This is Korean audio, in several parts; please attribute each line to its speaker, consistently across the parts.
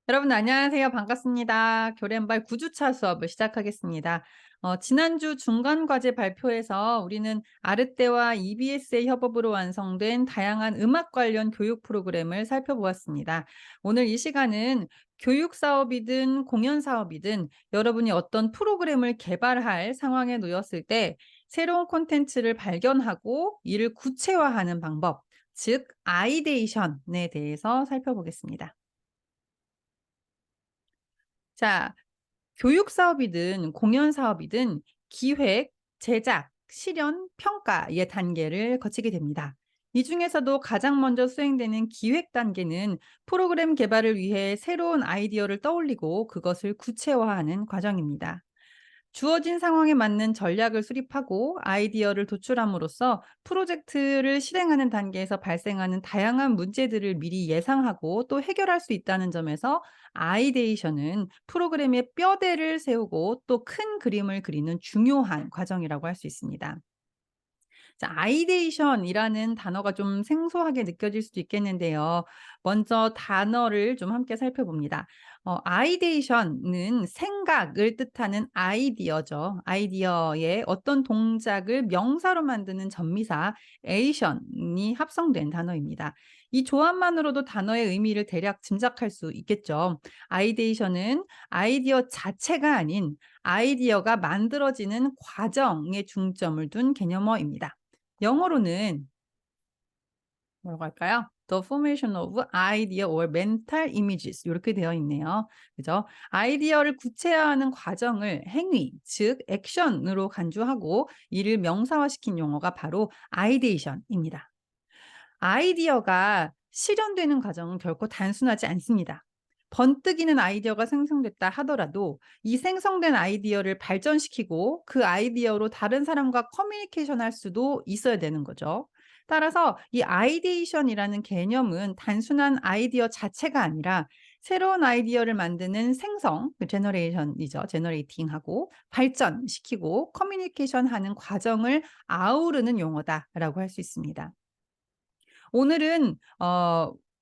Speaker 1: 여러분 안녕하세요. 반갑습니다. 교련발 9주차 수업을 시작하겠습니다. 지난주 중간 과제 발표에서 우리는 아르떼와 EBS의 협업으로 완성된 다양한 음악 관련 교육 프로그램을 살펴보았습니다. 오늘 이 시간은 교육 사업이든 공연 사업이든 여러분이 어떤 프로그램을 개발할 상황에 놓였을 때 새로운 콘텐츠를 발견하고 이를 구체화하는 방법, 즉 아이데이션에 대해서 살펴보겠습니다. 자, 교육 사업이든 공연 사업이든 기획, 제작, 실현, 평가의 단계를 거치게 됩니다. 이 중에서도 가장 먼저 수행되는 기획 단계는 프로그램 개발을 위해 새로운 아이디어를 떠올리고 그것을 구체화하는 과정입니다. 주어진 상황에 맞는 전략을 수립하고 아이디어를 도출함으로써 프로젝트를 실행하는 단계에서 발생하는 다양한 문제들을 미리 예상하고 또 해결할 수 있다는 점에서 아이데이션은 프로그램의 뼈대를 세우고 또 큰 그림을 그리는 중요한 과정이라고 할 수 있습니다. 자, 아이데이션이라는 단어가 좀 생소하게 느껴질 수도 있겠는데요. 먼저 단어를 좀 함께 살펴봅니다. 아이데이션은 생각을 뜻하는 아이디어죠. 아이디어의 어떤 동작을 명사로 만드는 전미사 에이션이 합성된 단어입니다. 이 조합만으로도 단어의 의미를 대략 짐작할 수 있겠죠. 아이데이션은 아이디어 자체가 아닌 아이디어가 만들어지는 과정에 중점을 둔 개념어입니다. 영어로는 뭐라고 할까요? The formation of idea or mental images 이렇게 되어 있네요. 그죠? 아이디어를 구체화하는 과정을 행위, 즉 액션으로 간주하고 이를 명사화시킨 용어가 바로 아이데이션입니다. 아이디어가 실현되는 과정은 결코 단순하지 않습니다. 번뜩이는 아이디어가 생성됐다 하더라도 이 생성된 아이디어를 발전시키고 그 아이디어로 다른 사람과 커뮤니케이션 할 수도 있어야 되는 거죠. 따라서 이 아이데이션이라는 개념은 단순한 아이디어 자체가 아니라 새로운 아이디어를 만드는 생성, 제너레이션이죠. 제너레이팅하고 발전시키고 커뮤니케이션 하는 과정을 아우르는 용어다라고 할 수 있습니다. 오늘은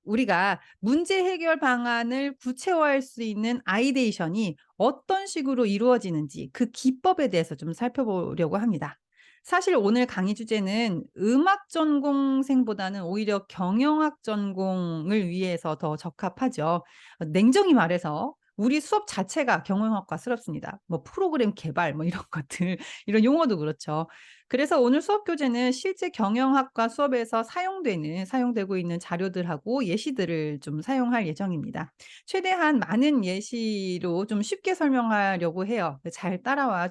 Speaker 1: 우리가 문제 해결 방안을 구체화할 수 있는 아이데이션이 어떤 식으로 이루어지는지 그 기법에 대해서 좀 살펴보려고 합니다. 사실 오늘 강의 주제는 음악 전공생보다는 오히려 경영학 전공을 위해서 더 적합하죠. 냉정히 말해서 우리 수업 자체가 경영학과스럽습니다. 뭐 프로그램 개발 뭐 이런 것들 이런 용어도 그렇죠. 그래서 오늘 수업 교재는 실제 경영학과 수업에서 사용되고 있는 자료들하고 예시들을 좀 사용할 예정입니다. 최대한 많은 예시로 좀 쉽게 설명하려고 해요. 잘 따라와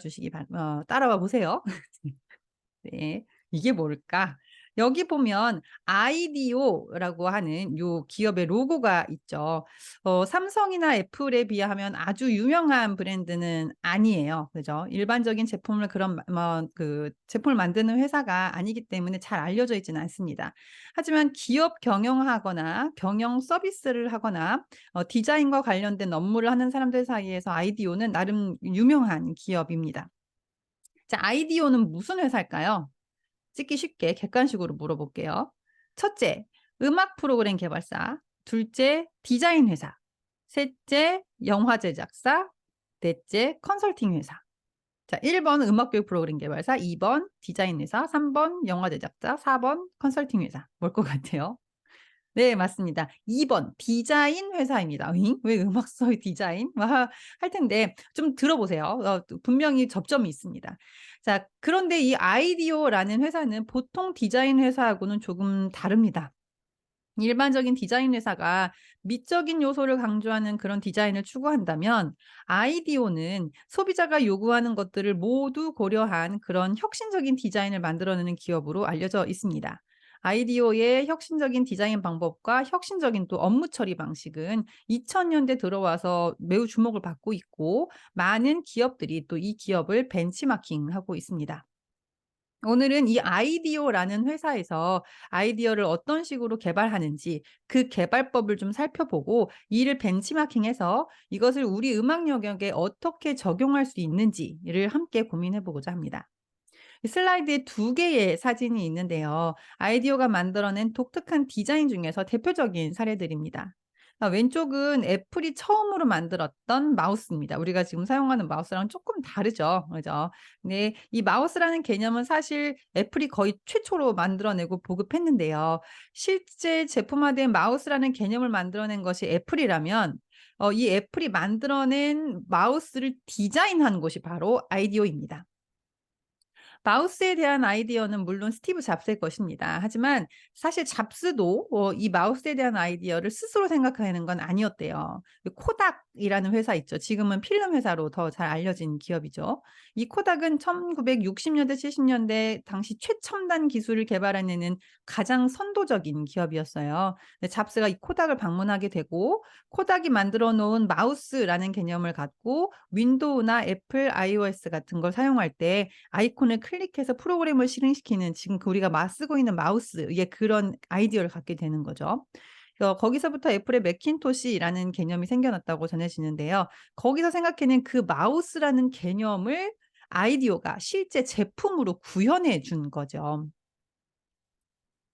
Speaker 1: 보세요. 네. 이게 뭘까? 여기 보면 아이디오라고 하는 요 기업의 로고가 있죠. 삼성이나 애플에 비하면 아주 유명한 브랜드는 아니에요. 그죠? 일반적인 제품을 그런 그 제품을 만드는 회사가 아니기 때문에 잘 알려져 있지는 않습니다. 하지만 기업 경영하거나 경영 서비스를 하거나 디자인과 관련된 업무를 하는 사람들 사이에서 아이디오는 나름 유명한 기업입니다. 자, 아이디오는 무슨 회사일까요? 찍기 쉽게 객관식으로 물어볼게요. 첫째, 음악 프로그램 개발사. 둘째, 디자인 회사. 셋째, 영화 제작사. 넷째, 컨설팅 회사. 자, 1번 음악 교육 프로그램 개발사, 2번 디자인 회사, 3번 영화 제작자, 4번 컨설팅 회사. 뭘 것 같아요? 네, 맞습니다. 2번 디자인 회사입니다. 잉? 왜 음악서의 디자인? 할 텐데 좀 들어보세요. 분명히 접점이 있습니다. 자, 그런데 이 아이디오라는 회사는 보통 디자인 회사하고는 조금 다릅니다. 일반적인 디자인 회사가 미적인 요소를 강조하는 그런 디자인을 추구한다면 아이디오는 소비자가 요구하는 것들을 모두 고려한 그런 혁신적인 디자인을 만들어내는 기업으로 알려져 있습니다. 아이디오의 혁신적인 디자인 방법과 혁신적인 또 업무 처리 방식은 2000년대 들어와서 매우 주목을 받고 있고 많은 기업들이 또 이 기업을 벤치마킹하고 있습니다. 오늘은 이 아이디오라는 회사에서 아이디어를 어떤 식으로 개발하는지 그 개발법을 좀 살펴보고 이를 벤치마킹해서 이것을 우리 음악 영역에 어떻게 적용할 수 있는지를 함께 고민해 보고자 합니다. 이 슬라이드에 두 개의 사진이 있는데요. 아이디어가 만들어낸 독특한 디자인 중에서 대표적인 사례들입니다. 왼쪽은 애플이 처음으로 만들었던 마우스입니다. 우리가 지금 사용하는 마우스랑 조금 다르죠. 그죠? 네. 이 마우스라는 개념은 사실 애플이 거의 최초로 만들어내고 보급했는데요. 실제 제품화된 마우스라는 개념을 만들어낸 것이 애플이라면 이 애플이 만들어낸 마우스를 디자인한 곳이 바로 아이디어입니다. 마우스에 대한 아이디어는 물론 스티브 잡스의 것입니다. 하지만 사실 잡스도 이 마우스에 대한 아이디어를 스스로 생각하는 건 아니었대요. 그 코닥이라는 회사 있죠. 지금은 필름 회사로 더 잘 알려진 기업이죠. 이 코닥은 1960년대 70년대 당시 최첨단 기술을 개발해내는 가장 선도적인 기업이었어요. 근데 잡스가 이 코닥을 방문하게 되고 코닥이 만들어 놓은 마우스라는 개념을 갖고 윈도우나 애플 iOS 같은 걸 사용할 때 아이콘을 클릭해서 프로그램을 실행시키는 지금 우리가 쓰고 있는 마우스의 그런 아이디어를 갖게 되는 거죠. 거기서부터 애플의 매킨토시라는 개념이 생겨났다고 전해지는데요. 거기서 생각해낸 그 마우스라는 개념을 아이디어가 실제 제품으로 구현해 준 거죠.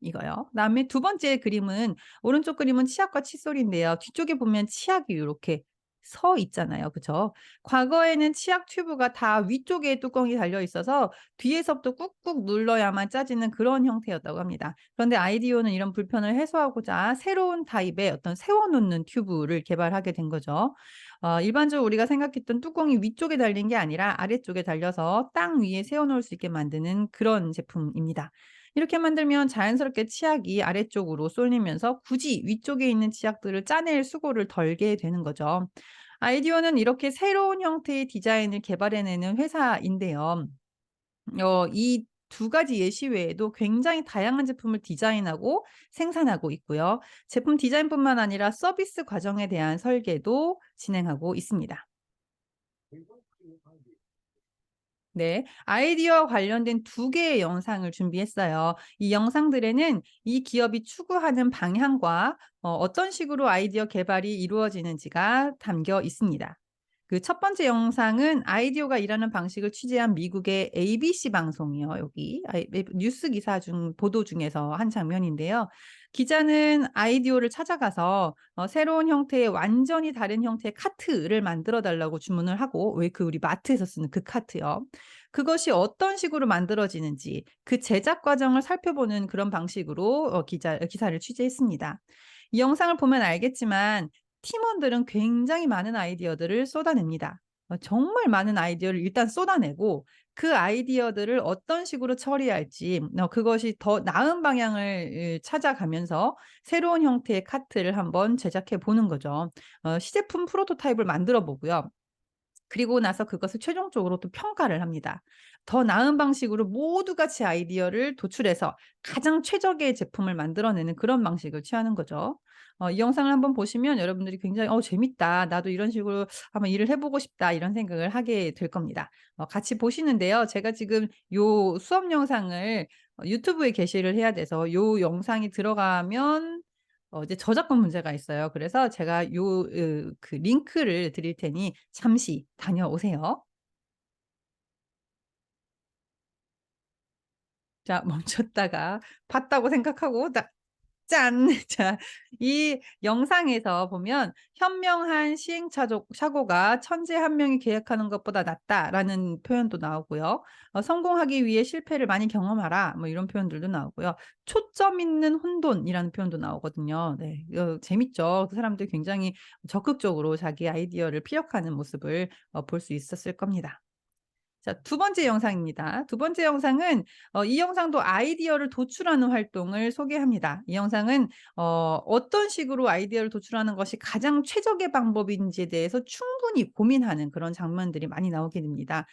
Speaker 1: 이거요. 그다음에 두 번째 그림은 오른쪽 그림은 치약과 칫솔인데요. 뒤쪽에 보면 치약이 요렇게 서 있잖아요. 그죠? 과거에는 치약 튜브가 다 위쪽에 뚜껑이 달려 있어서 뒤에서부터 꾹꾹 눌러야만 짜지는 그런 형태였다고 합니다. 그런데 아이디어는 이런 불편을 해소하고자 새로운 타입의 어떤 세워 놓는 튜브를 개발하게 된 거죠. 일반적으로 우리가 생각했던 뚜껑이 위쪽에 달린 게 아니라 아래쪽에 달려서 땅 위에 세워 놓을 수 있게 만드는 그런 제품입니다. 이렇게 만들면 자연스럽게 치약이 아래쪽으로 쏠리면서 굳이 위쪽에 있는 치약들을 짜낼 수고를 덜게 되는 거죠. 아이디어는 이렇게 새로운 형태의 디자인을 개발해내는 회사인데요. 이 두 가지 예시 외에도 굉장히 다양한 제품을 디자인하고 생산하고 있고요. 제품 디자인뿐만 아니라 서비스 과정에 대한 설계도 진행하고 있습니다. 네. 아이디어와 관련된 두 개의 영상을 준비했어요. 이 영상들에는 이 기업이 추구하는 방향과 어떤 식으로 아이디어 개발이 이루어지는지가 담겨 있습니다. 그 첫 번째 영상은 아이디어가 일하는 방식을 취재한 미국의 ABC 방송이요. 여기 뉴스 기사 중 보도 중에서 한 장면인데요. 기자는 아이디어를 찾아가서 새로운 형태의 완전히 다른 형태의 카트를 만들어 달라고 주문을 하고 왜 우리 마트에서 쓰는 그 카트요. 그것이 어떤 식으로 만들어지는지 그 제작 과정을 살펴보는 그런 방식으로 기사를 취재했습니다. 이 영상을 보면 알겠지만 팀원들은 굉장히 많은 아이디어들을 쏟아냅니다. 정말 많은 아이디어를 일단 쏟아내고 그 아이디어들을 어떤 식으로 처리할지 그것이 더 나은 방향을 찾아가면서 새로운 형태의 카트를 한번 제작해 보는 거죠. 시제품 프로토타입을 만들어 보고요. 그리고 나서 그것을 최종적으로 또 평가를 합니다. 더 나은 방식으로 모두 같이 아이디어를 도출해서 가장 최적의 제품을 만들어내는 그런 방식을 취하는 거죠. 이 영상을 한번 보시면 여러분들이 굉장히 '어 재밌다. 나도 이런 식으로 한번 일을 해 보고 싶다.' 이런 생각을 하게 될 겁니다. 같이 보시는데요. 제가 지금 요 수업 영상을 유튜브에 게시를 해야 돼서 요 영상이 들어가면 이제 저작권 문제가 있어요. 그래서 제가 그 링크를 드릴 테니 잠시 다녀오세요. 자 멈췄다가 봤다고 생각하고 딱 짠. 자 이 영상에서 보면 "현명한 시행착오 사고가 천재 한 명이 계획하는 것보다 낫다."라는 표현도 나오고요. "성공하기 위해 실패를 많이 경험하라." 뭐 이런 표현들도 나오고요. "초점 있는 혼돈이라는 표현도 나오거든요. 네. 재밌죠. 그 사람들이 굉장히 적극적으로 자기 아이디어를 피력하는 모습을 볼 수 있었을 겁니다. 자 두 번째 영상입니다. 두 번째 영상은 이 영상도 아이디어를 도출하는 활동을 소개합니다. 이 영상은 어떤 식으로 아이디어를 도출하는 것이 가장 최적의 방법인지에 대해서 충분히 고민하는 그런 장면들이 많이 나오게 됩니다.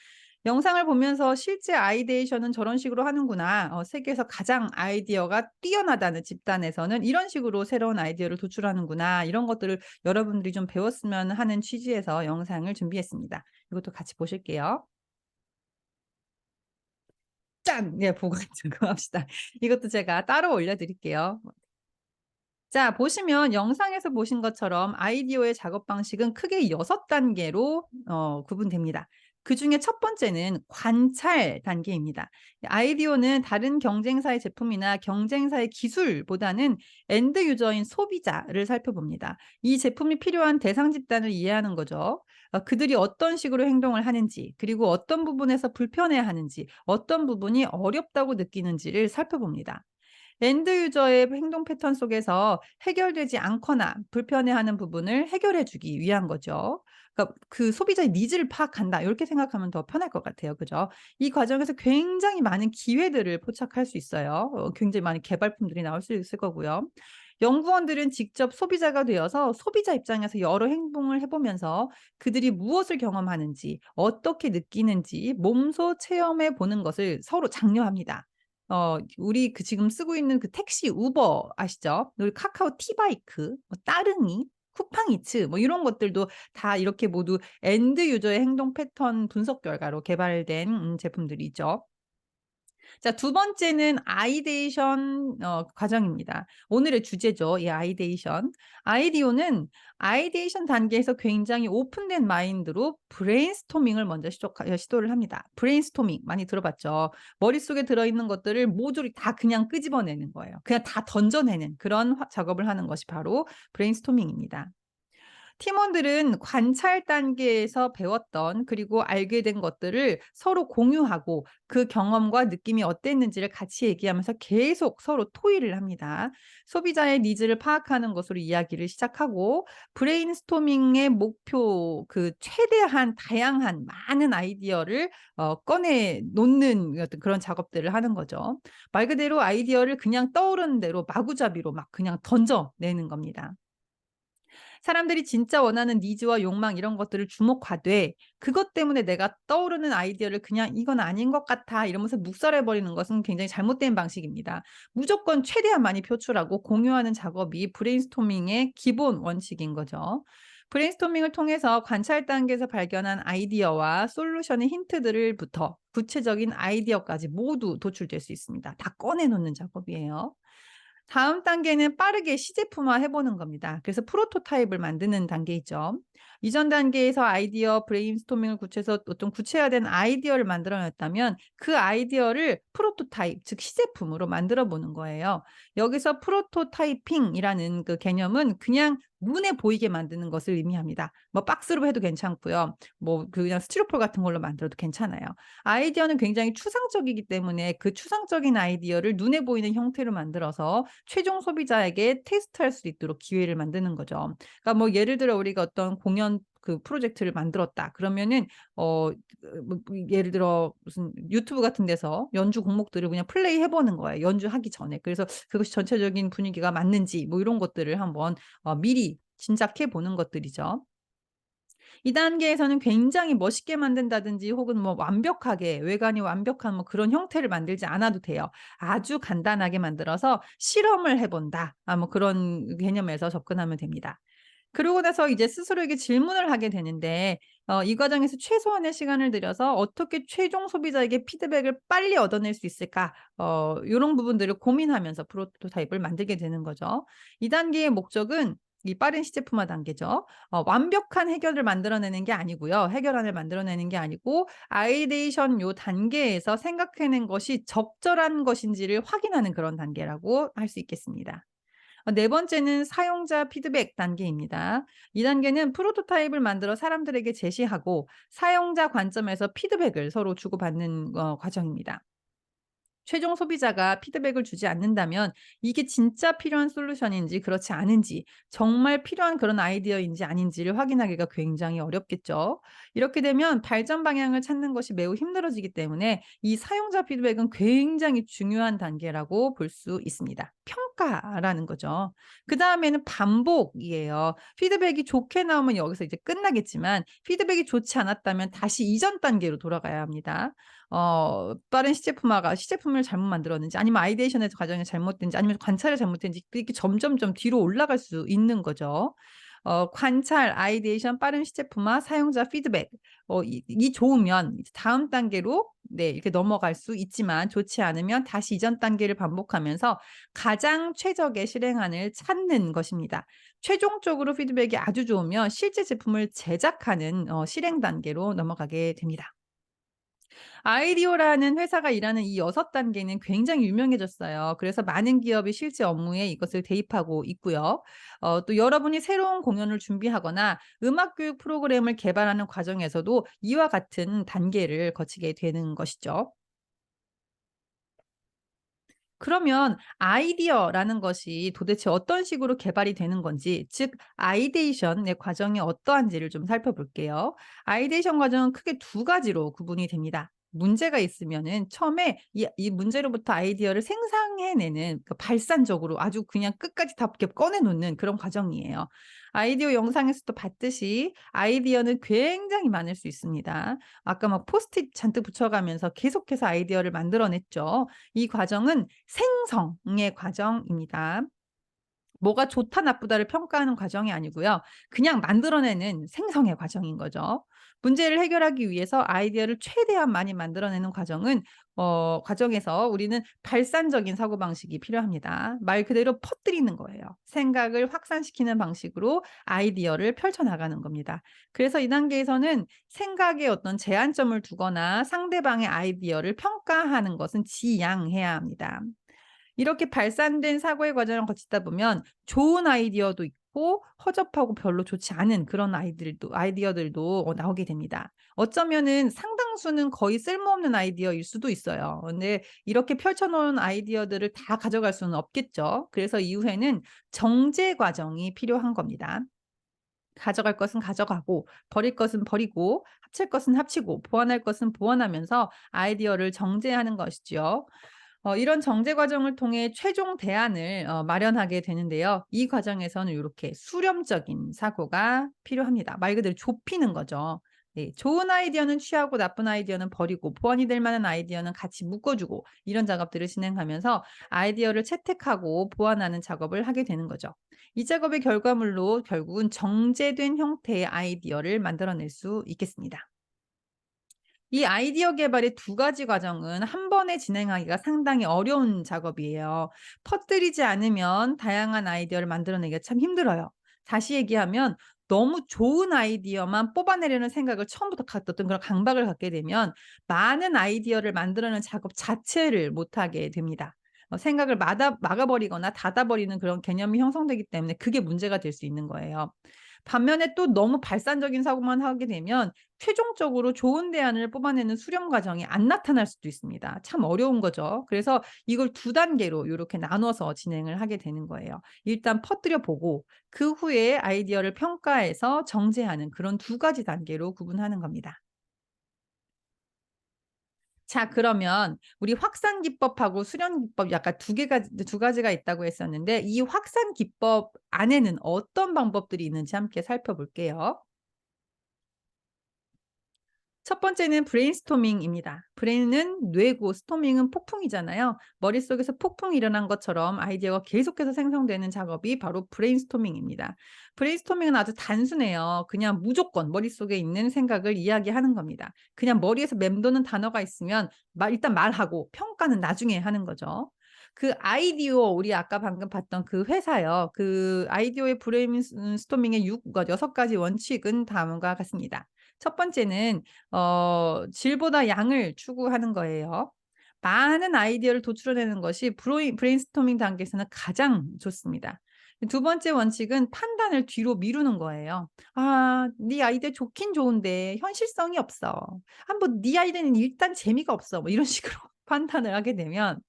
Speaker 1: 영상을 보면서 '실제 아이데이션은 저런 식으로 하는구나. 세계에서 가장 아이디어가 뛰어나다는 집단에서는 이런 식으로 새로운 아이디어를 도출하는구나.' 이런 것들을 여러분들이 좀 배웠으면 하는 취지에서 영상을 준비했습니다. 이것도 같이 보실게요. 짠! 예 보고 적용합시다. 이것도 제가 따로 올려 드릴게요. 자 보시면 영상에서 보신 것처럼 아이디어의 작업 방식은 크게 6 단계로 구분됩니다. 그중에 첫 번째는 관찰 단계입니다. 아이디어는 다른 경쟁사의 제품이나 경쟁사의 기술보다는 엔드 유저인 소비자를 살펴봅니다. 이 제품이 필요한 대상 집단을 이해하는 거죠. 그들이 어떤 식으로 행동을 하는지, 그리고 어떤 부분에서 불편해하는지, 어떤 부분이 어렵다고 느끼는지를 살펴봅니다. 엔드 유저의 행동 패턴 속에서 해결되지 않거나 불편해하는 부분을 해결해 주기 위한 거죠. 그러니까 그 소비자의 니즈를 파악한다. 이렇게 생각하면 더 편할 것 같아요. 그죠? 이 과정에서 굉장히 많은 기회들을 포착할 수 있어요. 굉장히 많은 개발품들이 나올 수 있을 거고요. 연구원들은 직접 소비자가 되어서 소비자 입장에서 여러 행동을 해보면서 그들이 무엇을 경험하는지, 어떻게 느끼는지 몸소 체험해 보는 것을 서로 장려합니다. 우리 그 지금 쓰고 있는 그 택시 우버 아시죠? 그리고 카카오 티바이크, 뭐 따릉이, 쿠팡이츠 뭐 이런 것들도 다 이렇게 모두 엔드 유저의 행동 패턴 분석 결과로 개발된 제품들이죠. 자, 두 번째는 아이데이션 과정입니다. 오늘의 주제죠. 이 아이데이션. 아이디어는 아이데이션 단계에서 굉장히 오픈된 마인드로 브레인스토밍을 먼저 시도를 합니다. 브레인스토밍 많이 들어봤죠. 머릿속에 들어있는 것들을 모조리 다 그냥 끄집어내는 거예요. 그냥 다 던져내는 그런 작업을 하는 것이 바로 브레인스토밍입니다. 팀원들은 관찰 단계에서 배웠던 그리고 알게 된 것들을 서로 공유하고 그 경험과 느낌이 어땠는지를 같이 얘기하면서 계속 서로 토의를 합니다. 소비자의 니즈를 파악하는 것으로 이야기를 시작하고 브레인스토밍의 목표 그 최대한 다양한 많은 아이디어를 꺼내 놓는 어떤 그런 작업들을 하는 거죠. 말 그대로 아이디어를 그냥 떠오르는 대로 마구잡이로 막 그냥 던져내는 겁니다. 사람들이 진짜 원하는 니즈와 욕망 이런 것들을 주목하되 그것 때문에 내가 떠오르는 아이디어를 그냥 '이건 아닌 것 같아.' 이러면서 묵살해 버리는 것은 굉장히 잘못된 방식입니다. 무조건 최대한 많이 표출하고 공유하는 작업이 브레인스토밍의 기본 원칙인 거죠. 브레인스토밍을 통해서 관찰 단계에서 발견한 아이디어와 솔루션의 힌트들부터 구체적인 아이디어까지 모두 도출될 수 있습니다. 다 꺼내 놓는 작업이에요. 다음 단계는 빠르게 시제품화 해 보는 겁니다. 그래서 프로토타입을 만드는 단계이죠. 이전 단계에서 아이디어 브레인스토밍을 거쳐서 어떤 구체화된 아이디어를 만들어 냈다면 그 아이디어를 프로토타입 즉 시제품으로 만들어 보는 거예요. 여기서 프로토타이핑이라는 그 개념은 그냥 눈에 보이게 만드는 것을 의미합니다. 뭐 박스로 해도 괜찮고요. 뭐 그냥 스티로폼 같은 걸로 만들어도 괜찮아요. 아이디어는 굉장히 추상적이기 때문에 그 추상적인 아이디어를 눈에 보이는 형태로 만들어서 최종 소비자에게 테스트할 수 있도록 기회를 만드는 거죠. 그러니까 뭐 예를 들어 우리가 어떤 공연 그 프로젝트를 만들었다. 그러면은 예를 들어 무슨 유튜브 같은 데서 연주 곡목들을 그냥 플레이해 보는 거예요, 연주하기 전에. 그래서 그것이 전체적인 분위기가 맞는지 뭐 이런 것들을 한번 미리 짐작해 보는 것들이죠. 이 단계에서는 굉장히 멋있게 만든다든지 혹은 뭐 완벽하게 외관이 완벽한 뭐 그런 형태를 만들지 않아도 돼요. 아주 간단하게 만들어서 실험을 해 본다. 뭐 그런 개념에서 접근하면 됩니다. 그러고 나서 이제 스스로에게 질문을 하게 되는데 이 과정에서 최소한의 시간을 들여서 어떻게 최종 소비자에게 피드백을 빨리 얻어낼 수 있을까? 요런 부분들을 고민하면서 프로토타입을 만들게 되는 거죠. 이 단계의 목적은 이 빠른 시제품화 단계죠. 완벽한 해결을 만들어내는 게 아니고요. 해결안을 만들어내는 게 아니고 아이데이션 요 단계에서 생각해낸 것이 적절한 것인지를 확인하는 그런 단계라고 할 수 있겠습니다. 네 번째는 사용자 피드백 단계입니다. 이 단계는 프로토타입을 만들어 사람들에게 제시하고 사용자 관점에서 피드백을 서로 주고받는 과정입니다. 최종 소비자가 피드백을 주지 않는다면 이게 진짜 필요한 솔루션인지 그렇지 않은지 정말 필요한 그런 아이디어인지 아닌지를 확인하기가 굉장히 어렵겠죠. 이렇게 되면 발전 방향을 찾는 것이 매우 힘들어지기 때문에 이 사용자 피드백은 굉장히 중요한 단계라고 볼 수 있습니다. 평가라는 거죠. 그다음에는 반복이에요. 피드백이 좋게 나오면 여기서 이제 끝나겠지만 피드백이 좋지 않았다면 다시 이전 단계로 돌아가야 합니다. 빠른 시제품을 잘못 만들었는지 아니면 아이데이션의 과정이 잘못된지 아니면 관찰이 잘못된지 이렇게 점점점 뒤로 올라갈 수 있는 거죠. 관찰, 아이데이션, 빠른 시제품화, 사용자 피드백 이 좋으면 이제 다음 단계로 네 이렇게 넘어갈 수 있지만 좋지 않으면 다시 이전 단계를 반복하면서 가장 최적의 실행안을 찾는 것입니다. 최종적으로 피드백이 아주 좋으면 실제 제품을 제작하는 실행 단계로 넘어가게 됩니다. 아이디어라는 회사가 일하는 이 6단계는 굉장히 유명해졌어요. 그래서 많은 기업이 실제 업무에 이것을 대입하고 있고요. 또 여러분이 새로운 공연을 준비하거나 음악 교육 프로그램을 개발하는 과정에서도 이와 같은 단계를 거치게 되는 것이죠. 그러면 아이디어라는 것이 도대체 어떤 식으로 개발이 되는 건지, 즉 아이데이션의 과정이 어떠한지를 좀 살펴볼게요. 아이데이션 과정은 크게 두 가지로 구분이 됩니다. 문제가 있으면은 처음에 이 문제로부터 아이디어를 생산해내는 그 발산적으로 아주 그냥 끝까지 다 이렇게 꺼내 놓는 그런 과정이에요. 아이디어 영상에서도 봤듯이 아이디어는 굉장히 많을 수 있습니다. 아까 막 포스트잇 잔뜩 붙여가면서 계속해서 아이디어를 만들어냈죠. 이 과정은 생성의 과정입니다. 뭐가 좋다 나쁘다를 평가하는 과정이 아니고요. 그냥 만들어내는 생성의 과정인 거죠. 문제를 해결하기 위해서 아이디어를 최대한 많이 만들어내는 과정에서 우리는 발산적인 사고방식이 필요합니다. 말 그대로 퍼뜨리는 거예요. 생각을 확산시키는 방식으로 아이디어를 펼쳐나가는 겁니다. 그래서 이 단계에서는 생각에 어떤 제한점을 두거나 상대방의 아이디어를 평가하는 것은 지양해야 합니다. 이렇게 발산된 사고의 과정을 거치다 보면 좋은 아이디어도 있고 허접하고 별로 좋지 않은 그런 아이디어들도 나오게 됩니다. 어쩌면은 상당수는 거의 쓸모없는 아이디어일 수도 있어요. 근데 이렇게 펼쳐 놓은 아이디어들을 다 가져갈 수는 없겠죠. 그래서 이후에는 정제 과정이 필요한 겁니다. 가져갈 것은 가져가고 버릴 것은 버리고 합칠 것은 합치고 보완할 것은 보완하면서 아이디어를 정제하는 것이죠. 이런 정제 과정을 통해 최종 대안을 마련하게 되는데요. 이 과정에서는 이렇게 수렴적인 사고가 필요합니다. 말 그대로 좁히는 거죠. 네. 좋은 아이디어는 취하고 나쁜 아이디어는 버리고 보완이 될 만한 아이디어는 같이 묶어 주고 이런 작업들을 진행하면서 아이디어를 채택하고 보완하는 작업을 하게 되는 거죠. 이 작업의 결과물로 결국은 정제된 형태의 아이디어를 만들어낼 수 있겠습니다. 이 아이디어 개발의 두 가지 과정은 한 번에 진행하기가 상당히 어려운 작업이에요. 퍼뜨리지 않으면 다양한 아이디어를 만들어내기가 참 힘들어요. 다시 얘기하면 너무 좋은 아이디어만 뽑아내려는 생각을 처음부터 갖던 그런 강박을 갖게 되면 많은 아이디어를 만들어내는 작업 자체를 못하게 됩니다. 생각을 막아버리거나 닫아버리는 그런 개념이 형성되기 때문에 그게 문제가 될 수 있는 거예요. 반면에 또 너무 발산적인 사고만 하게 되면 최종적으로 좋은 대안을 뽑아내는 수렴 과정이 안 나타날 수도 있습니다. 참 어려운 거죠. 그래서 이걸 두 단계로 요렇게 나눠서 진행을 하게 되는 거예요. 일단 퍼뜨려 보고 그 후에 아이디어를 평가해서 정제하는 그런 두 가지 단계로 구분하는 겁니다. 자, 그러면 우리 확산 기법하고 수련 기법 약간 두 가지가 있다고 했었는데 이 확산 기법 안에는 어떤 방법들이 있는지 함께 살펴볼게요. 첫 번째는 브레인스토밍입니다. 브레인은 뇌고 스토밍은 폭풍이잖아요. 머릿속에서 폭풍이 일어난 것처럼 아이디어가 계속해서 생성되는 작업이 바로 브레인스토밍입니다. 브레인스토밍은 아주 단순해요. 그냥 무조건 머릿속에 있는 생각을 이야기하는 겁니다. 그냥 머리에서 맴도는 단어가 있으면 일단 말하고 평가는 나중에 하는 거죠. 그 아이디어 우리 아까 방금 봤던 그 회사요. 그 아이디어의 브레인스토밍의 6 가지 원칙은 다음과 같습니다. 첫 번째는 질보다 양을 추구하는 거예요. 많은 아이디어를 도출해내는 것이 브레인스토밍 단계에서는 가장 좋습니다. 두 번째 원칙은 판단을 뒤로 미루는 거예요. "아 네 아이디어 좋긴 좋은데 현실성이 없어. 아 뭐 네 아이디어는 일단 재미가 없어." 뭐 이런 식으로 판단을 하게 되면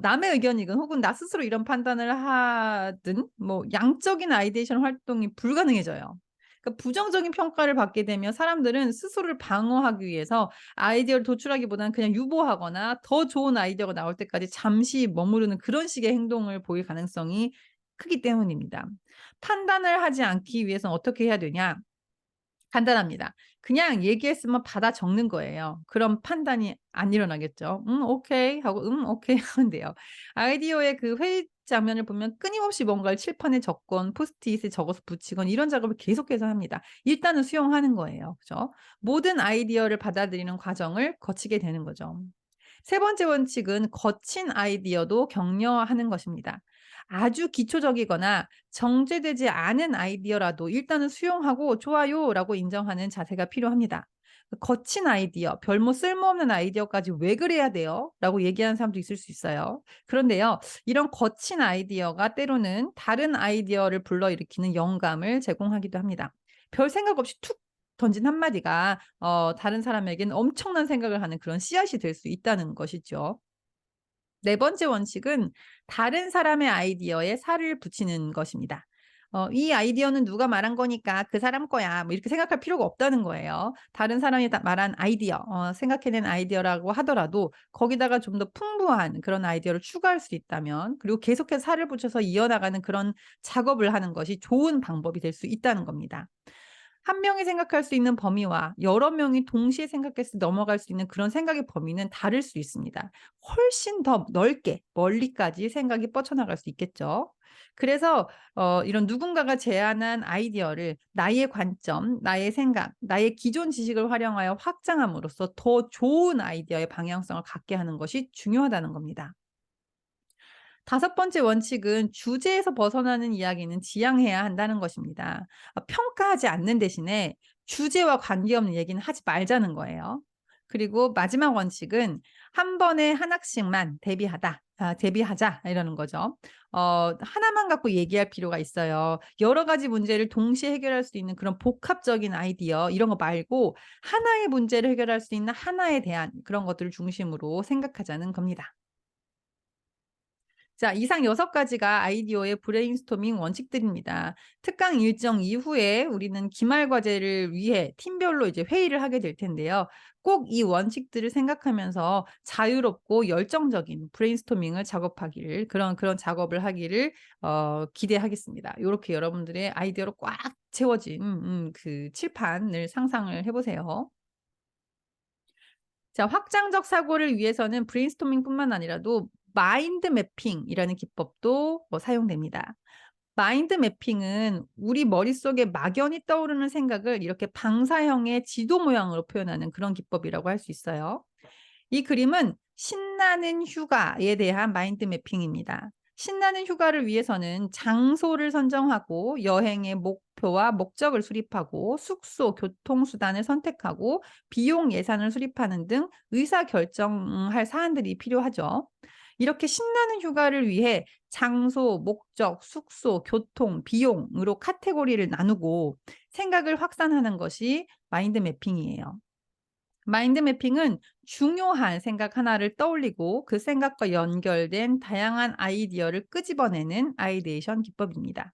Speaker 1: 남의 의견이건 혹은 나 스스로 이런 판단을 하든 뭐 양적인 아이데이션 활동이 불가능해져요. 그러니까 부정적인 평가를 받게 되면 사람들은 스스로를 방어하기 위해서 아이디어를 도출하기보다는 그냥 유보하거나 더 좋은 아이디어가 나올 때까지 잠시 머무르는 그런 식의 행동을 보일 가능성이 크기 때문입니다. 판단을 하지 않기 위해서는 어떻게 해야 되냐? 간단합니다. 그냥 얘기했으면 받아 적는 거예요. 그럼 판단이 안 일어나겠죠. 오케이." 하고 오케이." 하면 돼요. 아이디어의 그 회의 장면을 보면 끊임없이 뭔가를 칠판에 적건 포스트잇에 적어서 붙이건 이런 작업을 계속해서 합니다. 일단은 수용하는 거예요. 그죠? 모든 아이디어를 받아들이는 과정을 거치게 되는 거죠. 세 번째 원칙은 거친 아이디어도 격려하는 것입니다. 아주 기초적이거나 정제되지 않은 아이디어라도 일단은 수용하고 "좋아요."라고 인정하는 자세가 필요합니다. "거친 아이디어, 별로 쓸모없는 아이디어까지 왜 그래야 돼요?" 라고 얘기하는 사람도 있을 수 있어요. 그런데요. 이런 거친 아이디어가 때로는 다른 아이디어를 불러일으키는 영감을 제공하기도 합니다. 별 생각 없이 툭 던진 한마디가 다른 사람에게는 엄청난 생각을 하는 그런 씨앗이 될 수 있다는 것이죠. 네 번째 원칙은 다른 사람의 아이디어에 살을 붙이는 것입니다. "이 아이디어는 누가 말한 거니까 그 사람 거야." 뭐 이렇게 생각할 필요가 없다는 거예요. 다른 사람이 다 말한 아이디어, 생각해낸 아이디어라고 하더라도 거기다가 좀 더 풍부한 그런 아이디어를 추가할 수 있다면, 그리고 계속해서 살을 붙여서 이어나가는 그런 작업을 하는 것이 좋은 방법이 될 수 있다는 겁니다. 한 명이 생각할 수 있는 범위와 여러 명이 동시에 생각했을 때 넘어갈 수 있는 그런 생각의 범위는 다를 수 있습니다. 훨씬 더 넓게 멀리까지 생각이 뻗쳐나갈 수 있겠죠. 그래서 이런 누군가가 제안한 아이디어를 나의 관점, 나의 생각, 나의 기존 지식을 활용하여 확장함으로써 더 좋은 아이디어의 방향성을 갖게 하는 것이 중요하다는 겁니다. 다섯 번째 원칙은 주제에서 벗어나는 이야기는 지양해야 한다는 것입니다. 평가하지 않는 대신에 주제와 관계없는 얘기는 하지 말자는 거예요. 그리고 마지막 원칙은 한 번에 하나씩만 대비하자 이러는 거죠. 하나만 갖고 얘기할 필요가 있어요. 여러 가지 문제를 동시에 해결할 수 있는 그런 복합적인 아이디어 이런 거 말고 하나의 문제를 해결할 수 있는 하나에 대한 그런 것들을 중심으로 생각하자는 겁니다. 자, 이상 6 가지가 아이디어의 브레인스토밍 원칙들입니다. 특강 일정 이후에 우리는 기말 과제를 위해 팀별로 이제 회의를 하게 될 텐데요. 꼭 이 원칙들을 생각하면서 자유롭고 열정적인 브레인스토밍을 작업하기를, 그런 작업을 하기를 기대하겠습니다. 요렇게 여러분들의 아이디어로 꽉 채워진 그 칠판을 상상을 해 보세요. 자, 확장적 사고를 위해서는 브레인스토밍뿐만 아니라도 마인드 매핑이라는 기법도 사용됩니다. 마인드 매핑은 우리 머릿속에 막연히 떠오르는 생각을 이렇게 방사형의 지도 모양으로 표현하는 그런 기법이라고 할 수 있어요. 이 그림은 신나는 휴가에 대한 마인드 매핑입니다. 신나는 휴가를 위해서는 장소를 선정하고 여행의 목표와 목적을 수립하고 숙소, 교통수단을 선택하고 비용 예산을 수립하는 등 의사결정할 사안들이 필요하죠. 이렇게 신나는 휴가를 위해 장소, 목적, 숙소, 교통, 비용으로 카테고리를 나누고 생각을 확산하는 것이 마인드 매핑이에요. 마인드 매핑은 중요한 생각 하나를 떠올리고 그 생각과 연결된 다양한 아이디어를 끄집어내는 아이데이션 기법입니다.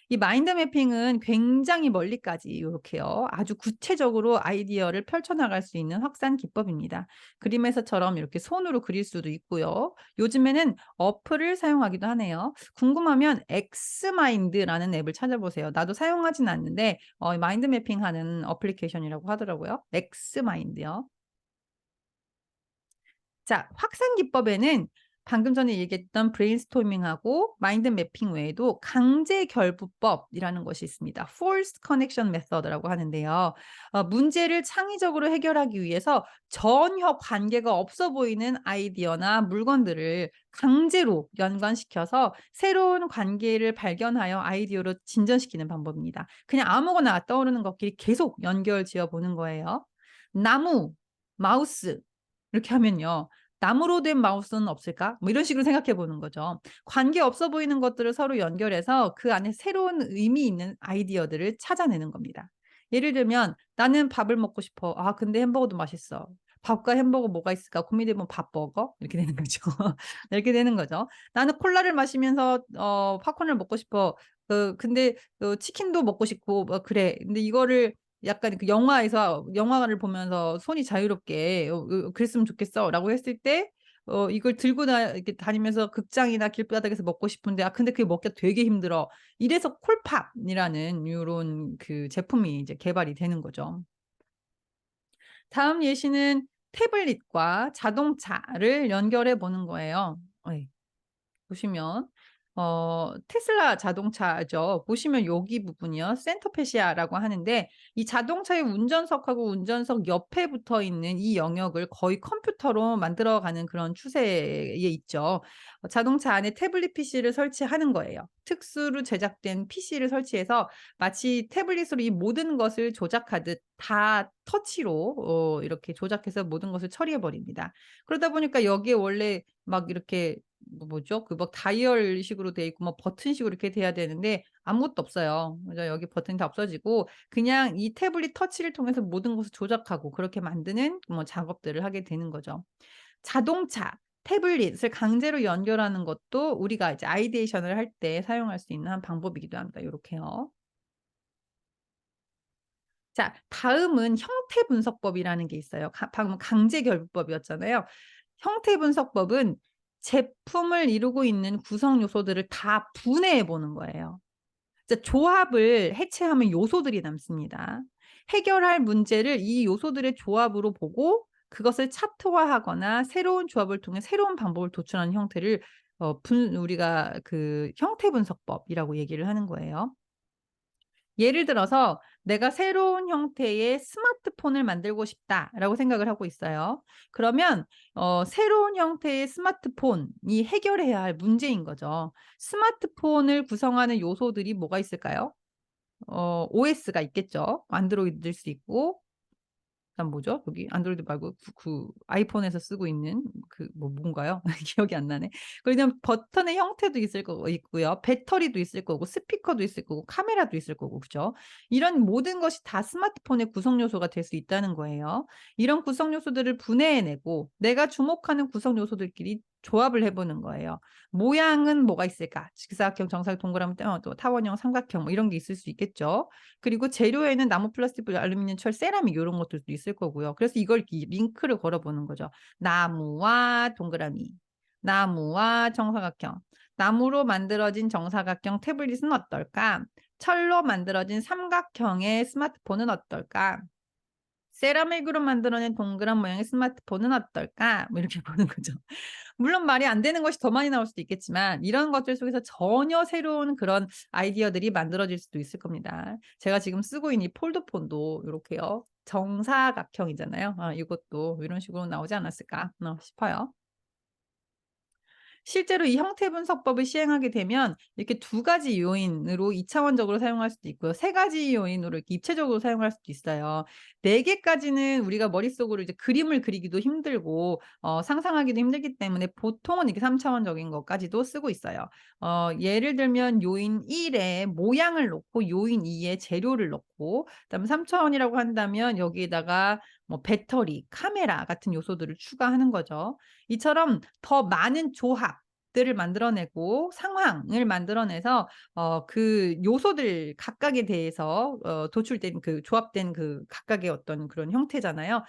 Speaker 1: 이 마인드 매핑은 굉장히 멀리까지 이렇게요. 아주 구체적으로 아이디어를 펼쳐나갈 수 있는 확산 기법입니다. 그림에서처럼 이렇게 손으로 그릴 수도 있고요. 요즘에는 어플을 사용하기도 하네요. 궁금하면 엑스마인드라는 앱을 찾아보세요. 나도 사용하진 않는데 마인드 매핑하는 어플리케이션이라고 하더라고요. 엑스마인드요. 자, 확산 기법에는 방금 전에 얘기했던 브레인스토밍하고 마인드 매핑 외에도 강제 결부법이라는 것이 있습니다. Forced Connection Method라고 하는데요. 문제를 창의적으로 해결하기 위해서 전혀 관계가 없어 보이는 아이디어나 물건들을 강제로 연관시켜서 새로운 관계를 발견하여 아이디어로 진전시키는 방법입니다. 그냥 아무거나 떠오르는 것끼리 계속 연결 지어 보는 거예요. 나무, 마우스 이렇게 하면요. '나무로 된 마우스는 없을까?' 뭐 이런 식으로 생각해 보는 거죠. 관계 없어 보이는 것들을 서로 연결해서 그 안에 새로운 의미 있는 아이디어들을 찾아내는 겁니다. 예를 들면 '나는 밥을 먹고 싶어. 아 근데 햄버거도 맛있어. 밥과 햄버거 뭐가 있을까?' 고민해 보면 밥버거 이렇게 되는 거죠. 이렇게 되는 거죠. '나는 콜라를 마시면서 팝콘을 먹고 싶어. 근데 치킨도 먹고 싶고 뭐 그래. 근데 이거를 약간 그 영화를 보면서 손이 자유롭게 그랬으면 좋겠어."라고 했을 때 이걸 들고 이렇게 다니면서 극장이나 길바닥에서 먹고 싶은데 근데 그게 먹기가 되게 힘들어. 이래서 콜팝이라는 요런 그 제품이 이제 개발이 되는 거죠. 다음 예시는 태블릿과 자동차를 연결해 보는 거예요. 예. 보시면 테슬라 자동차죠. 보시면 여기 부분이요. 센터 페시아라고 하는데 이 자동차의 운전석하고 운전석 옆에 붙어 있는 이 영역을 거의 컴퓨터로 만들어가는 그런 추세에 있죠. 자동차 안에 태블릿 PC를 설치하는 거예요. 특수로 제작된 PC를 설치해서 마치 태블릿으로 이 모든 것을 조작하듯 다 터치로 이렇게 조작해서 모든 것을 처리해 버립니다. 그러다 보니까 여기에 원래 막 이렇게 뭐죠? 그 막 다이얼식으로 돼 있고 막 버튼식으로 이렇게 돼야 되는데 아무것도 없어요. 그래서 여기 버튼이 다 없어지고 그냥 이 태블릿 터치를 통해서 모든 것을 조작하고 그렇게 만드는 뭐 작업들을 하게 되는 거죠. 자동차, 태블릿을 강제로 연결하는 것도 우리가 이제 아이데이션을 할 때 사용할 수 있는 한 방법이기도 합니다. 요렇게요. 자, 다음은 형태 분석법이라는 게 있어요. 방금 강제 결부법이었잖아요. 형태 분석법은 제품을 이루고 있는 구성 요소들을 다 분해해 보는 거예요. 이제 조합을 해체하면 요소들이 남습니다. 해결할 문제를 이 요소들의 조합으로 보고 그것을 차트화하거나 새로운 조합을 통해 새로운 방법을 도출하는 형태를 우리가 그 형태 분석법이라고 얘기를 하는 거예요. 예를 들어서 '내가 새로운 형태의 스마트폰을 만들고 싶다.'라고 생각을 하고 있어요. 그러면 새로운 형태의 스마트폰이 해결해야 할 문제인 거죠. 스마트폰을 구성하는 요소들이 뭐가 있을까요? OS가 있겠죠. 안드로이드일 수 있고 그다음 뭐죠? 여기 안드로이드 말고 아이폰에서 쓰고 있는 그 뭔가요? 기억이 안 나네. 그냥 버튼의 형태도 있을 거고 있고요. 배터리도 있을 거고 스피커도 있을 거고 카메라도 있을 거고 그죠? 이런 모든 것이 다 스마트폰의 구성 요소가 될 수 있다는 거예요. 이런 구성 요소들을 분해해 내고 내가 주목하는 구성 요소들끼리 조합을 해 보는 거예요. 모양은 뭐가 있을까? 직사각형, 정사각, 동그라미, 또 타원형, 삼각형 뭐 이런 게 있을 수 있겠죠. 그리고 재료에는 나무, 플라스틱, 알루미늄, 철, 세라믹 요런 것들도 있을 거고요. 그래서 이걸 이 링크를 걸어 보는 거죠. 나무와 동그라미, 나무와 정사각형, 나무로 만들어진 정사각형 태블릿은 어떨까? 철로 만들어진 삼각형의 스마트폰은 어떨까? 세라믹으로 만들어낸 동그란 모양의 스마트폰은 어떨까? 뭐 이렇게 보는 거죠. 물론 말이 안 되는 것이 더 많이 나올 수도 있겠지만 이런 것들 속에서 전혀 새로운 그런 아이디어들이 만들어질 수도 있을 겁니다. 제가 지금 쓰고 있는 이 폴더폰도 요렇게요. 정사각형이잖아요. 이것도 이런 식으로 나오지 않았을까 싶어요. 실제로 이 형태 분석법을 시행하게 되면 이렇게 두 가지 요인으로 이차원적으로 사용할 수도 있고요. 세 가지 요인으로 이렇게 입체적으로 사용할 수도 있어요. 네 개까지는 우리가 머릿속으로 이제 그림을 그리기도 힘들고 상상하기도 힘들기 때문에 보통은 이렇게 삼차원적인 것까지도 쓰고 있어요. 예를 들면 요인 1에 모양을 놓고 요인 2에 재료를 넣고 그다음에 3차원이라고 한다면 여기에다가 뭐 배터리, 카메라 같은 요소들을 추가하는 거죠. 이처럼 더 많은 조합들을 만들어내고 상황을 만들어내서 그 요소들 각각에 대해서 도출된 그 조합된 그 각각의 어떤 그런 형태잖아요.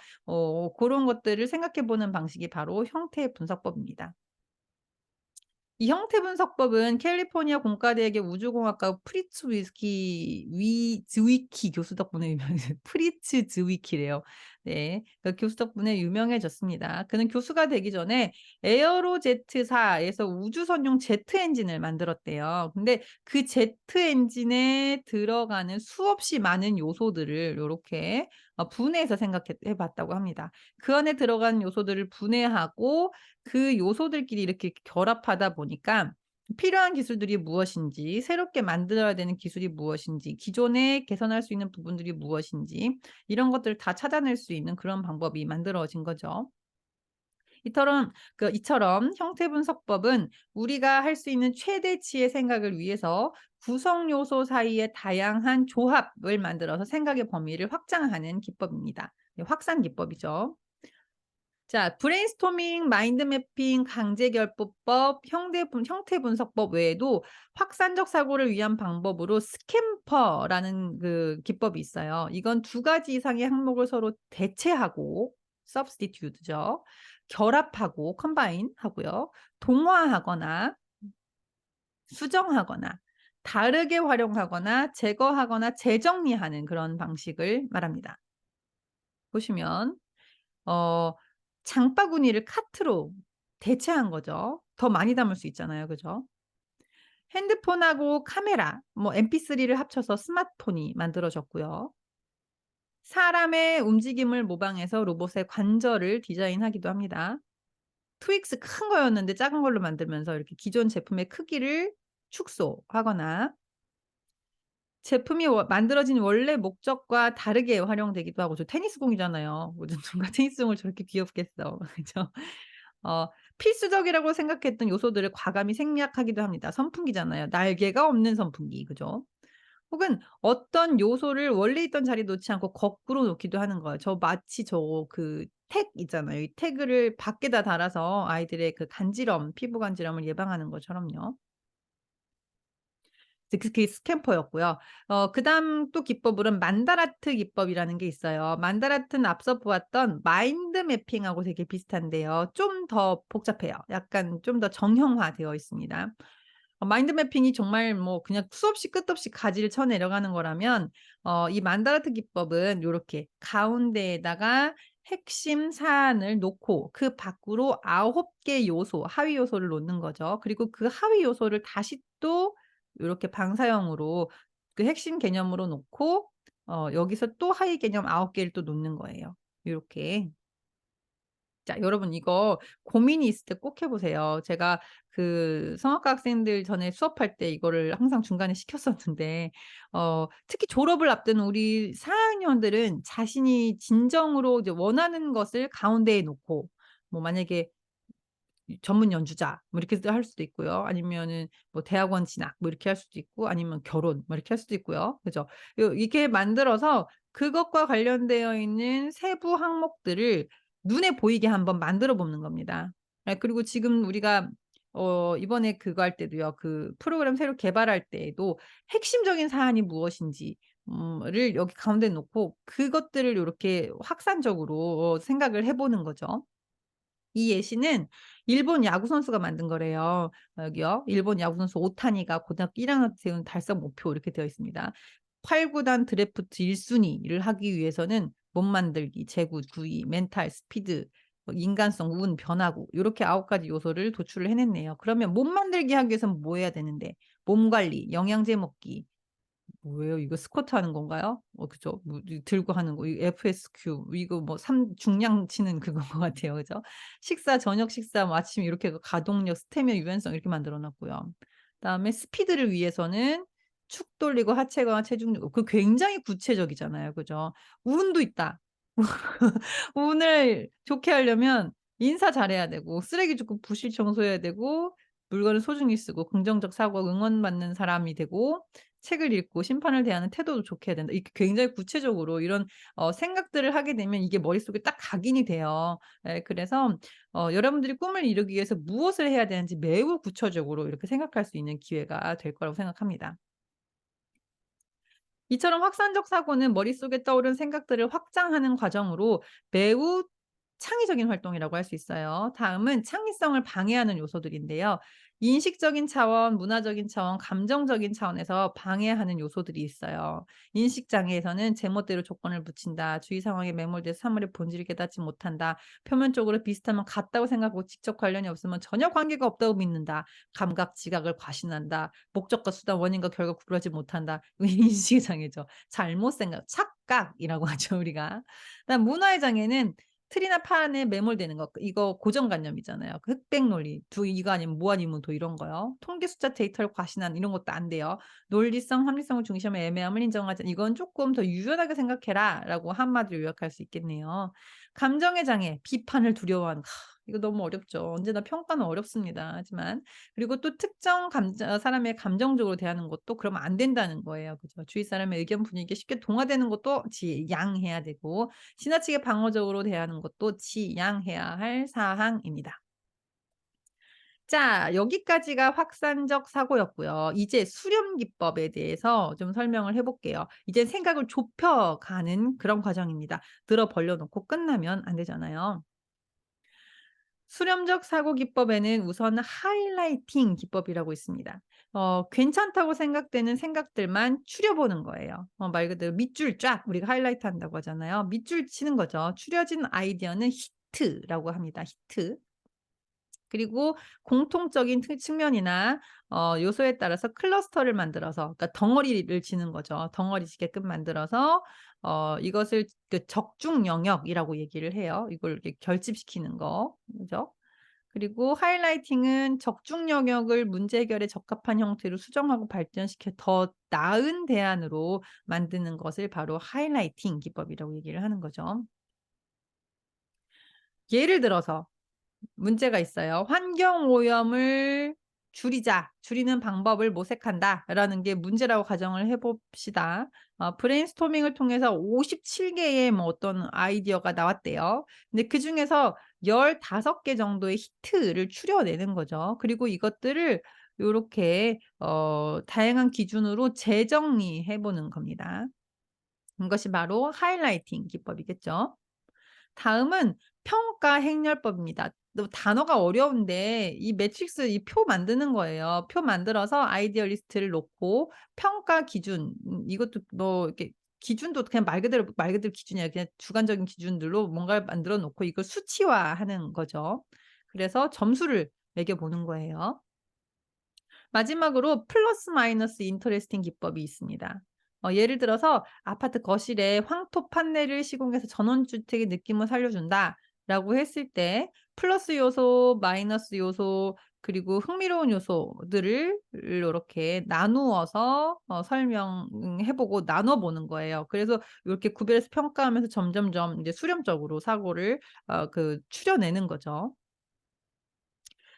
Speaker 1: 고런 것들을 생각해 보는 방식이 바로 형태 분석법입니다. 이 형태 분석법은 캘리포니아 공과대학의 우주공학과 프리츠 위스키 위 즈위키 교수 덕분에 유명해졌 프리츠 즈위키래요. 네. 그 교수 덕분에 유명해졌습니다. 그는 교수가 되기 전에 에어로제트사에서 우주선용 제트 엔진을 만들었대요. 근데 그 제트 엔진에 들어가는 수없이 많은 요소들을 요렇게 분해해서 생각해 봤다고 합니다. 그 안에 들어간 요소들을 분해하고 그 요소들끼리 이렇게 결합하다 보니까 필요한 기술들이 무엇인지, 새롭게 만들어야 되는 기술이 무엇인지, 기존에 개선할 수 있는 부분들이 무엇인지 이런 것들을 다 찾아낼 수 있는 그런 방법이 만들어진 거죠. 이처럼 형태 분석법은 우리가 할 수 있는 최대치의 생각을 위해서 구성 요소 사이의 다양한 조합을 만들어서 생각의 범위를 확장하는 기법입니다. 확산 기법이죠. 자, 브레인스토밍, 마인드 매핑, 강제결부법, 형태 분석법 외에도 확산적 사고를 위한 방법으로 스캠퍼라는 그 기법이 있어요. 이건 두 가지 이상의 항목을 서로 대체하고 substitute죠. 결합하고 combine 하고요. 동화하거나 수정하거나 다르게 활용하거나 제거하거나 재정리하는 그런 방식을 말합니다. 보시면 어 장바구니를 카트로 대체한 거죠. 더 많이 담을 수 있잖아요. 그죠? 핸드폰하고 카메라, 뭐 MP3를 합쳐서 스마트폰이 만들어졌고요. 사람의 움직임을 모방해서 로봇의 관절을 디자인하기도 합니다. 트윅스 큰 거였는데 작은 걸로 만들면서 이렇게 기존 제품의 크기를 축소하거나 제품이 만들어진 원래 목적과 다르게 활용되기도 하고. 저 테니스공이잖아요. 뭐 누가 테니스공을 저렇게 귀엽겠어. 그죠? 어 필수적이라고 생각했던 요소들을 과감히 생략하기도 합니다. 선풍기잖아요. 날개가 없는 선풍기. 그죠? 혹은 어떤 요소를 원래 있던 자리에 놓지 않고 거꾸로 놓기도 하는 거예요. 저 마치 저 그 택 있잖아요. 이 태그를 밖에다 달아서 아이들의 그 간지럼, 피부 간지럼을 예방하는 것처럼요. 이제 그게 스탬퍼였고요. 그다음 또 기법으로는 만다라트 기법이라는 게 있어요. 만다라트는 앞서 보았던 마인드 매핑하고 되게 비슷한데요. 좀 더 복잡해요. 약간 좀 더 정형화되어 있습니다. 마인드 매핑이 정말 뭐 그냥 수없이 끝없이 가지를 쳐 내려가는 거라면 이 만다라트 기법은 요렇게 가운데에다가 핵심 사안을 놓고 그 밖으로 9개 요소, 하위 요소를 놓는 거죠. 그리고 그 하위 요소를 다시 또 요렇게 방사형으로 그 핵심 개념으로 놓고 여기서 또 하위 개념 9개를 또 놓는 거예요. 요렇게. 자, 여러분 이거 고민이 있을 때 꼭 해 보세요. 제가 그 성악과 학생들 전에 수업할 때 이거를 항상 중간에 시켰었는데 특히 졸업을 앞두는 우리 4 학년들은 자신이 진정으로 이제 원하는 것을 가운데에 놓고 뭐 만약에 전문 연주자 뭐 이렇게 할 수도 있고요. 아니면은 뭐 대학원 진학 뭐 이렇게 할 수도 있고 아니면 결혼 뭐 이렇게 할 수도 있고요. 그죠? 이렇게 만들어서 그것과 관련되어 있는 세부 항목들을 눈에 보이게 한번 만들어 보는 겁니다. 예, 그리고 지금 우리가 이번에 그거 할 때도요. 그 프로그램 새로 개발할 때에도 핵심적인 사안이 무엇인지 를 여기 가운데 놓고 그것들을 요렇게 확산적으로 생각을 해 보는 거죠. 이 예시는 일본 야구 선수가 만든 거래요. 여기요. 일본 야구 선수 오타니가 고등학교 1 학년 때 세운 달성 목표 이렇게 되어 있습니다. 8 구단 드래프트 1 순위를 하기 위해서는 몸 만들기, 제구, 구위, 멘탈, 스피드, 뭐 인간성, 운, 변화구 요렇게 9 가지 요소를 도출을 해냈네요. 그러면 몸 만들기 하기 위해서는 뭐 해야 되는데 몸 관리, 영양제 먹기, 뭐예요? 이거 스쿼트 하는 건가요? 그죠. 뭐 이 들고 하는 거 이 FSQ 이거 뭐 중량 치는 그건 것 같아요. 그죠? 식사, 저녁 식사, 뭐 아침 이렇게 해서 가동력, 스태미나, 유연성 이렇게 만들어 놨고요. 그다음에 스피드를 위해서는 축 돌리고 하체 강화, 체중 굉장히 구체적이잖아요. 그죠? 운도 있다. 운을 좋게 하려면 인사 잘해야 되고 쓰레기 줍고 부실 청소해야 되고 물건을 소중히 쓰고 긍정적 사고 응원받는 사람이 되고 책을 읽고 심판을 대하는 태도도 좋게 해야 된다. 이렇게 굉장히 구체적으로 이런 생각들을 하게 되면 이게 머릿속에 딱 각인이 돼요. 예, 그래서 여러분들이 꿈을 이루기 위해서 무엇을 해야 되는지 매우 구체적으로 이렇게 생각할 수 있는 기회가 될 거라고 생각합니다. 이처럼 확산적 사고는 머릿속에 떠오른 생각들을 확장하는 과정으로 매우 창의적인 활동이라고 할 수 있어요. 다음은 창의성을 방해하는 요소들인데요. 인식적인 차원, 문화적인 차원, 감정적인 차원에서 방해하는 요소들이 있어요. 인식 장애에서는 제멋대로 조건을 붙인다, 주위 상황에 매몰돼서 사물의 본질을 깨닫지 못한다, 표면적으로 비슷하면 같다고 생각하고 직접 관련이 없으면 전혀 관계가 없다고 믿는다, 감각, 지각을 과신한다, 목적과 수단, 원인과 결과 구별하지 못한다. 이거 인식의 장애죠. 잘못 생각, 착각이라고 하죠 우리가. 그다음 문화의 장애는 틀이나 판에 매몰되는 거 이거 고정관념이잖아요. 그 흑백 논리, 두 이거 아니면 뭐 아니면 도 이런 거요. 통계 숫자 데이터를 과신하는 이런 것도 안 돼요. 논리성, 합리성을 중심의 애매함을 인정하지 이건 쪼끔 더 유연하게 생각해라라고 한마디로 요약할 수 있겠네요. 감정의 장애, 비판을 두려워하는 이거 너무 어렵죠. 언제나 평가는 어렵습니다. 하지만 그리고 또 특정 사람의 감정적으로 대하는 것도 그러면 안 된다는 거예요. 그죠? 주위 사람의 의견 분위기에 쉽게 동화되는 것도 지양해야 되고 지나치게 방어적으로 대하는 것도 지양해야 할 사항입니다. 자, 여기까지가 확산적 사고였고요. 이제 수렴 기법에 대해서 좀 설명을 해 볼게요. 이제 생각을 좁혀 가는 그런 과정입니다. 들어 벌려 놓고 끝나면 안 되잖아요. 수렴적 사고 기법에는 우선 하이라이팅 기법이라고 있습니다. 괜찮다고 생각되는 생각들만 추려보는 거예요. 말 그대로 밑줄 쫙 우리가 하이라이트 한다고 하잖아요. 밑줄 치는 거죠. 추려진 아이디어는 히트라고 합니다. 히트. 그리고 공통적인 측면이나 요소에 따라서 클러스터를 만들어서, 그러니까 덩어리를 지는 거죠. 덩어리 지게끔 만들어서 이것을 그 적중 영역이라고 얘기를 해요. 이걸 이렇게 결집시키는 거. 그죠? 그리고 하이라이팅은 적중 영역을 문제 해결에 적합한 형태로 수정하고 발전시켜 더 나은 대안으로 만드는 것을 바로 하이라이팅 기법이라고 얘기를 하는 거죠. 예를 들어서 문제가 있어요. "환경 오염을 줄이는 방법을 모색한다."라는 게 문제라고 가정을 해 봅시다. 브레인스토밍을 통해서 57 개의 뭐 어떤 아이디어가 나왔대요. 근데 그중에서 15개 정도의 히트를 추려내는 거죠. 그리고 이것들을 요렇게 다양한 기준으로 재정리해 보는 겁니다. 이것이 바로 하이라이팅 기법이겠죠. 다음은 평가 행렬법입니다. 단어가 어려운데 이 매트릭스 이 표 만드는 거예요. 표 만들어서 아이디어 리스트를 놓고 평가 기준, 이것도 뭐 이렇게 기준도 그냥 말 그대로 기준이야. 그냥 주관적인 기준들로 뭔가를 만들어 놓고 이걸 수치화하는 거죠. 그래서 점수를 매겨 보는 거예요. 마지막으로 플러스 마이너스 인터레스팅 기법이 있습니다. 예를 들어서 "아파트 거실에 황토 판넬을 시공해서 전원주택의 느낌을 살려준다."라고 했을 때 플러스 요소, 마이너스 요소, 그리고 흥미로운 요소들을 요렇게 나누어서 설명해 보고 나눠 보는 거예요. 그래서 요렇게 구별해서 평가하면서 점점점 이제 수렴적으로 사고를 추려내는 거죠.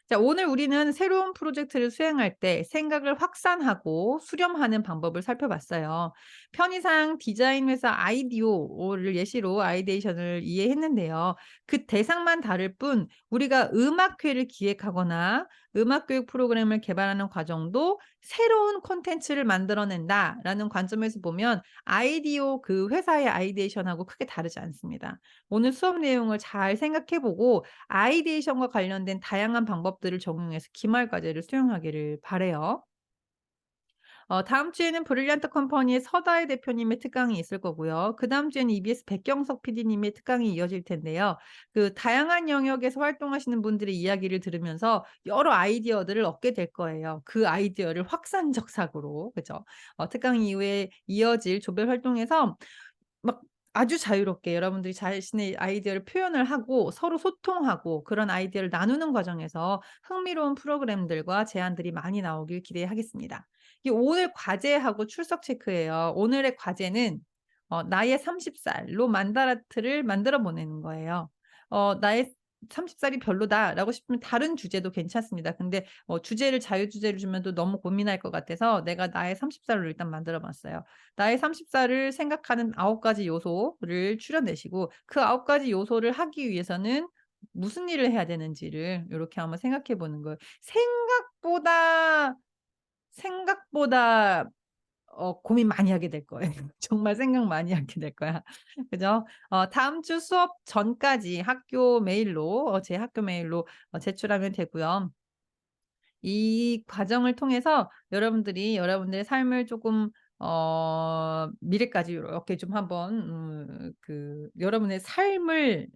Speaker 1: 자, 오늘 우리는 새로운 프로젝트를 수행할 때 생각을 확산하고 수렴하는 방법을 살펴봤어요. 편의상 디자인 회사 아이디오를 예시로 아이데이션을 이해했는데요. 그 대상만 다를 뿐 우리가 음악회를 기획하거나 음악교육 프로그램을 개발하는 과정도 새로운 콘텐츠를 만들어낸다라는 관점에서 보면 아이디오 그 회사의 아이데이션하고 크게 다르지 않습니다. 오늘 수업 내용을 잘 생각해 보고 아이디에이션과 관련된 다양한 방법들을 적용해서 기말 과제를 수행하기를 바라요. 다음 주에는 브릴리언트 컴퍼니의 서다혜 대표님의 특강이 있을 거고요. 그다음 주에는 EBS 백경석 PD님의 특강이 이어질 텐데요. 그 다양한 영역에서 활동하시는 분들의 이야기를 들으면서 여러 아이디어들을 얻게 될 거예요. 그 아이디어를 확산적 사고로, 그죠? 특강 이후에 이어질 조별 활동에서 막 아주 자유롭게 여러분들이 자신의 아이디어를 표현을 하고 서로 소통하고 그런 아이디어를 나누는 과정에서 흥미로운 프로그램들과 제안들이 많이 나오길 기대하겠습니다. 이 오늘 과제하고 출석 체크예요. 오늘의 과제는 나의 30 살로 만다라트를 만들어 보내는 거예요. 나의 30 살이 별로다라고 싶으면 다른 주제도 괜찮습니다. 근데 주제를 자유주제를 주면 또 너무 고민할 것 같아서 내가 나의 30 살로 일단 만들어 봤어요. 나의 30 살을 생각하는 9 가지 요소를 추려내시고 그 9 가지 요소를 하기 위해서는 무슨 일을 해야 되는지를 요렇게 한번 생각해 보는 거예요. 생각보다 고민 많이 하게 될 거예요. 정말 생각 많이 하게 될 거야. 그죠? 다음 주 수업 전까지 학교 메일로 제 학교 메일로 제출하면 되고요. 이 과정을 통해서 여러분들이 여러분들의 삶을 조금 미래까지 요렇게 좀 한번 여러분의 삶을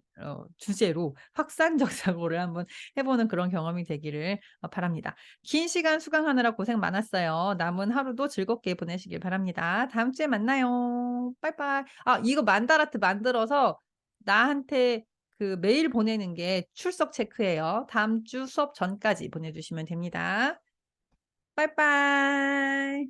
Speaker 1: 주제로 확산적 사고를 한번 해 보는 그런 경험이 되기를 바랍니다. 긴 시간 수강하느라 고생 많았어요. 남은 하루도 즐겁게 보내시길 바랍니다. 다음 주에 만나요. 빠이빠이. 이거 만다라트 만들어서 나한테 메일 보내는 게 출석 체크예요. 다음 주 수업 전까지 보내주시면 됩니다. 빠이빠이.